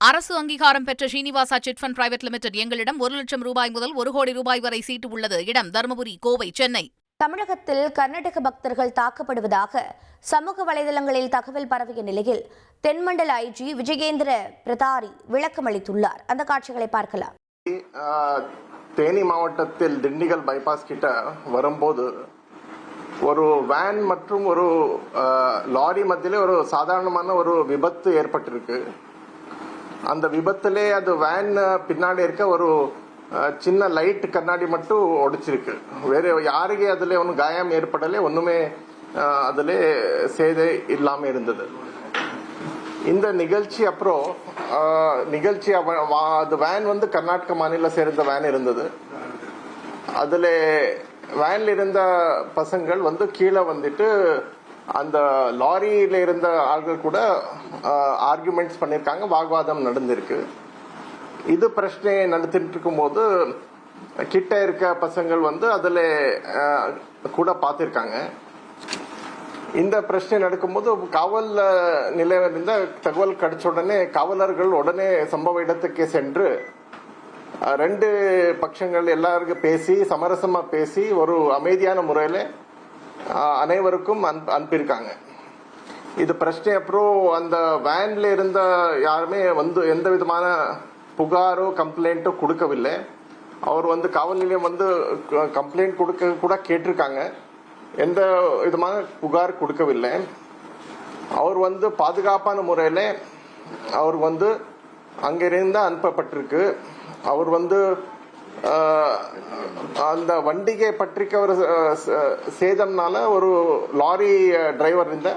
அரசு அங்கீகாரம் பெற்ற Srinivasa chit fund private limited எங்களிடம் 1 லட்சம் ரூபாய் முதல் 1 கோடி ரூபாய் வரை சீட்டு உள்ளது. இடம் தருமபுரி, கோவை, சென்னை. தமிழகத்தில் கர்நாடக பக்தர்கள் தாக்கப்படுவதாக சமூக வலைதளங்களில் தகவல் பரவிய நிலையில் தென்மண்டல ஐஜி விஜயேந்திர பிரதாரி விளக்கம் அளித்துள்ளார். அந்த காட்சிகளை பார்க்கலாம். தேனி மாவட்டத்தில் திண்டிகல் பைபாஸ் கிட்ட வரும்போது ஒரு வேன் மற்றும் ஒரு லாரி மத்தியிலே ஒரு சாதாரணமான ஒரு விபத்து ஏற்பட்டிருக்கு. அந்த விபத்திலே அது வேன் பின்னாடி இருக்க ஒரு சின்ன லைட் கண்ணாடி மட்டும் ஒடிச்சிருக்கு. வேற யாருக்கு அதுல ஒன்றும் காயம் ஏற்படலே, ஒண்ணுமே அதுல சேதை இல்லாம இருந்தது. இந்த நிகழ்ச்சி அப்புறம் அது வேன் வந்து கர்நாடக மாநில சேர்ந்த வேன் இருந்தது. அதுல வேன்ல இருந்த பசங்கள் வந்து கீழே வந்துட்டு அந்த லாரியில இருந்த ஆள்கள் கூட ஆர்குமெண்ட்ஸ் பண்ணிருக்காங்க, வாக்குவாதம் நடந்திருக்கு. இது பிரச்சனை நடத்திட்டு இருக்கும் போது கிட்ட இருக்க பசங்கள் வந்து அதுல கூட பார்த்திருக்காங்க. இந்த பிரச்சனை நடக்கும்போது காவல் நிலையம் இருந்த தகவல் கிடைச்ச உடனே காவலர்கள் உடனே சம்பவ இடத்துக்கு சென்று 2 பட்சங்கள் எல்லாருக்கும் பேசி சமரசமா பேசி ஒரு அமைதியான முறையில அனைவருக்கும் அனுப்பியிருக்காங்க. இது பிரச்சனை அப்புறம் அந்த வேன்ல இருந்த யாருமே வந்து எந்த விதமான புகாரோ கம்ப்ளைண்ட்டோ கொடுக்கவில்லை. அவர் வந்து காவல் நிலையம் வந்து கம்ப்ளைண்ட் கொடுக்க கூட கேட்டிருக்காங்க. எந்த விதமான புகார் கொடுக்கவில்லை. அவர் வந்து பாதுகாப்பான முறையில அவர் வந்து அங்கிருந்து அனுப்பப்பட்டிருக்கு. அவர் வந்து அந்த வண்டிகை பற்றிக்க ஒரு சேதம்னால ஒரு லாரி டிரைவர் இருந்த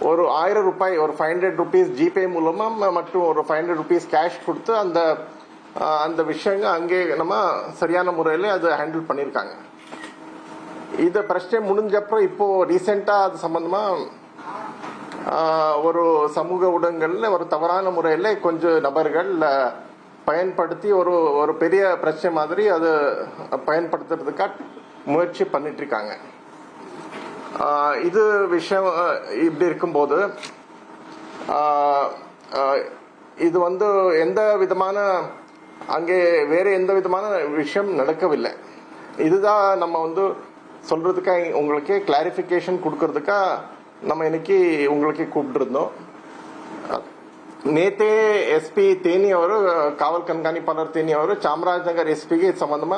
ஒரு 1000 ரூபாய், ஒரு 500 rupees ஜிபே மூலமா மற்றும் ஒரு 500 rupees கேஷ் கொடுத்து அந்த விஷயங்கள் அங்கே நம்ம சரியான முறையில அது ஹேண்டில் பண்ணிருக்காங்க. இந்த பிரச்சனை முடிஞ்சப்பறம் இப்போ ரீசெண்டா அது சம்பந்தமா ஒரு சமூக ஊடகங்கள்ல ஒரு தவறான முறையில கொஞ்சம் நபர்கள் பயன்படுத்தி ஒரு பெரிய பிரச்சனை மாதிரி அது பயன்படுத்துறதுக்காக முயற்சி பண்ணிட்டு இருக்காங்க. இது விஷயம் இப்படி இருக்கும்போது இது வந்து எந்த விதமான அங்கே வேற எந்த விதமான விஷயம் நடக்கவில்லை. இதுதான் நம்ம வந்து சொல்றதுக்காக உங்களுக்கு கிளாரிபிகேஷன் கொடுக்கறதுக்கா நம்ம இன்னைக்கு உங்களுக்கு கூப்பிட்டு இருந்தோம். நேத்தே எஸ்பி தேனி ಅವರು காவல் கண்காணிப்பாளர் தேனி ಅವರು ಚಾಮರಾಜನಗರ எஸ்பிக்கு சம்பந்தமா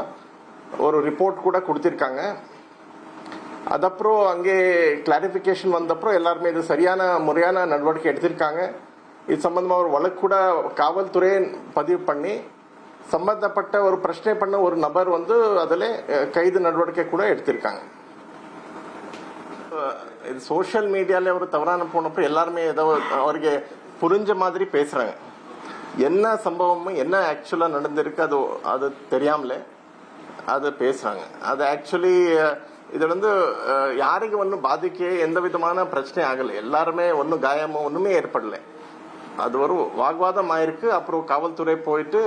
ஒரு ரிப்போர்ட் கூட கொடுத்திருக்காங்க. அதப்புறம் அங்கே கிளாரிபிகேஷன் வந்தப்புறம் எல்லாருமே இது சரியான முறையான நடவடிக்கை எடுத்திருக்காங்க. இது சம்பந்தமா ஒரு வழக்கு கூட காவல்துறை பதிவு பண்ணி சம்பந்தப்பட்ட ஒரு பிரச்சனை பண்ண ஒரு நபர் வந்து அதுல கைது நடவடிக்கை கூட எடுத்திருக்காங்க. இது சோசியல் மீடியால ஒரு தவறான போனப்போ எல்லாருமே ஏதோ அவருக்கு புரிஞ்ச மாதிரி பேசுறாங்க. என்ன சம்பவமும் என்ன ஆக்சுவலா நடந்திருக்கு அது தெரியாமலே அது பேசுறாங்க. அது ஆக்சுவலி இது வந்து யாருக்கு ஒன்னும் பாதிக்க எந்த விதமான பிரச்சனை ஆகல. எல்லாருமே ஒன்னும் காயமோ ஒண்ணுமே ஏற்படல. அது ஒரு வாக்குவாதம் ஆயிருக்கு. அப்புறம் காவல்துறை போயிட்டு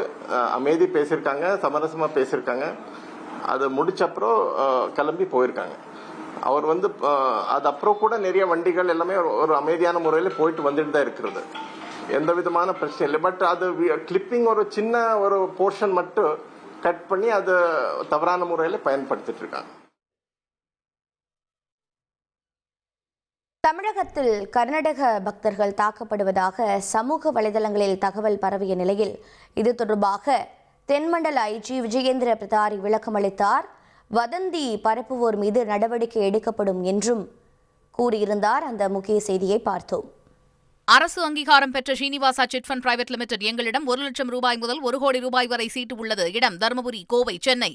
அமைதி பேசியிருக்காங்க, சமரசமா பேசியிருக்காங்க. அது முடிச்சப்புறம் கிளம்பி போயிருக்காங்க. அவர் வந்து அது அப்புறம் கூட நிறைய வண்டிகள் எல்லாமே ஒரு அமைதியான முறையில போயிட்டு வந்துட்டு தான் இருக்கிறது. எந்த விதமான பிரச்சனை இல்லை. பட் அது கிளிப்பிங் ஒரு சின்ன ஒரு போர்ஷன் மட்டும் கட் பண்ணி அது தவறான முறையில பயன்படுத்திட்டு இருக்காங்க. தமிழகத்தில் கர்நாடக பக்தர்கள் தாக்கப்படுவதாக சமூக வலைதளங்களில் தகவல் பரவிய நிலையில் இது தொடர்பாக தென்மண்டல ஐஜி விஜயேந்திர பிரதாரி விளக்கம் அளித்தார். வதந்தி பரப்புவோர் மீது நடவடிக்கை எடுக்கப்படும் என்றும் கூறியிருந்தார். அந்த முக்கிய செய்தியை பார்த்தோம். அரசு அங்கீகாரம் பெற்ற Srinivasa chit fund private limited எங்களிடம் 1 லட்சம் ரூபாய் முதல் 1 கோடி ரூபாய் வரை சீட்டு உள்ளது. இடம் தருமபுரி, கோவை, சென்னை.